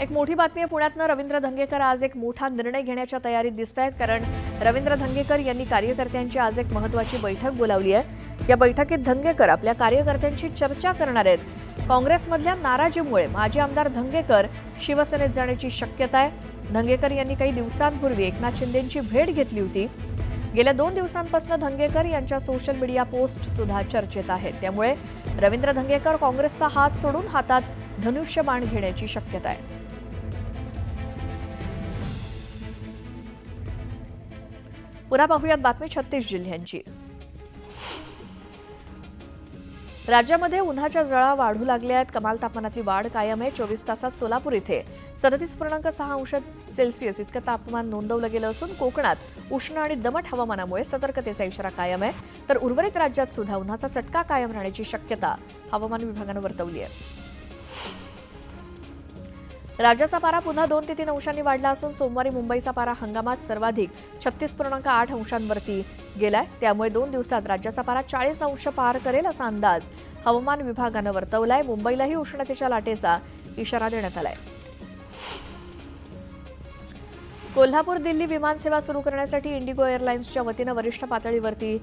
एक मोठी बातमी आहे पुण्यातनं रवींद्र धंगेकर आज एक मोठा निर्णय घेण्याच्या तयारीत दिसतायत कारण रवींद्र धंगेकर यांनी कार्यकर्त्यांची आज एक महत्त्वाची बैठक बोलावली आहे। या बैठकीत धंगेकर आपल्या कार्यकर्त्यांशी चर्चा करणार आहेत। काँग्रेसमधल्या नाराजीमुळे माजी आमदार धंगेकर शिवसेनेत जाण्याची शक्यता आहे। धंगेकर यांनी काही दिवसांपूर्वी एकनाथ शिंदेंची भेट घेतली होती। गेल्या 2 दिवसांपासून धंगेकर यांच्या सोशल मीडिया पोस्ट सुद्धा चर्चेत आहेत। त्यामुळे रवींद्र धंगेकर काँग्रेसचा हात सोडून हातात धनुष्यबाण घेण्याची शक्यता आहे। पुन्हा पाहूयात बातमी 36 जिल्ह्यांची। राज्यामध्ये उन्हाच्या झळा वाढू लागल्या आहेत। कमाल तापमानातली वाढ कायम आहे। 24 तासात सोलापूर इथे 37.6 अंश सेल्सिअस इतकं तापमान नोंदवलं गेलं असून कोकणात उष्ण आणि दमट हवामानामुळे सतर्कतेचा इशारा कायम आहे। तर उर्वरित राज्यात सुद्धा उन्हाचा चटका कायम राहण्याची शक्यता हवामान विभागानं वर्तवली आहे। राज्याचा पारा पुन्हा 2 ते 3 अंशांनी वाढला असून सोमवारी मुंबईचा पारा हंगामात सर्वाधिक 36.8 अंशांवरती गेलाय। त्यामुळे 2 दिवसात राज्याचा पारा 40 अंश पार करेल असा अंदाज हवामान विभागानं वर्तवलाय। मुंबईलाही उष्णतेच्या लाटेचा इशारा देण्यात आलाय। कोल्हापूर दिल्ली विमानसेवा सुरू करण्यासाठी इंडिगो एअरलाइन्सच्या वतीनं वरिष्ठ पातळीवरती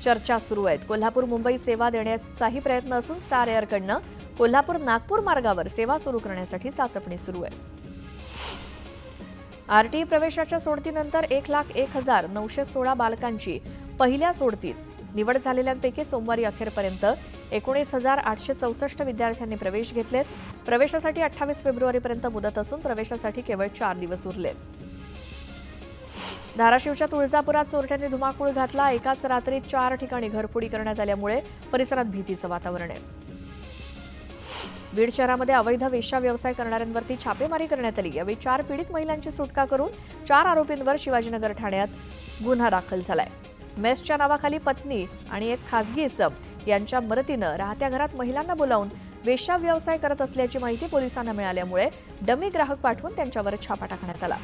चर्चा सुरू आहेत। कोल्हापूर मुंबई सेवा देण्याचाही प्रयत्न असून स्टार एअरकडनं कोल्हापूर नागपूर मार्गावर सेवा सुरू करण्यासाठी चाचपणी सुरू आहे। आरटीई प्रवेशाच्या सोडतीनंतर 1,01,916 बालकांची पहिल्या सोडतीत निवड झालेल्यांपैकी सोमवारी अखेरपर्यंत 19,864 विद्यार्थ्यांनी प्रवेश घेतलेत। प्रवेशासाठी 28 फेब्रुवारीपर्यंत मुदत असून प्रवेशासाठी केवळ 4 दिवस उरलेत। धाराशिवच्या तुळजापुरात चोरट्यांनी धुमाकूळ घातला। एकाच रात्रीत 4 ठिकाणी घरफोडी करण्यात आल्यामुळे परिसरात भीतीचं वातावरण आहे। बीड शहरामध्ये अवैध वेश्या व्यवसाय करणाऱ्यांवरती छापेमारी करण्यात आली। यावेळी 4 पीडित महिलांची सुटका करून 4 आरोपींवर शिवाजीनगर ठाण्यात गुन्हा दाखल झालाय। मेसच्या नावाखाली पत्नी आणि एक खासगी इसम यांच्या मदतीनं राहत्या घरात महिलांना बोलावून वेश्या व्यवसाय करत असल्याची माहिती पोलिसांना मिळाल्यामुळे डमी ग्राहक पाठवून त्यांच्यावर छापा टाकण्यात आला।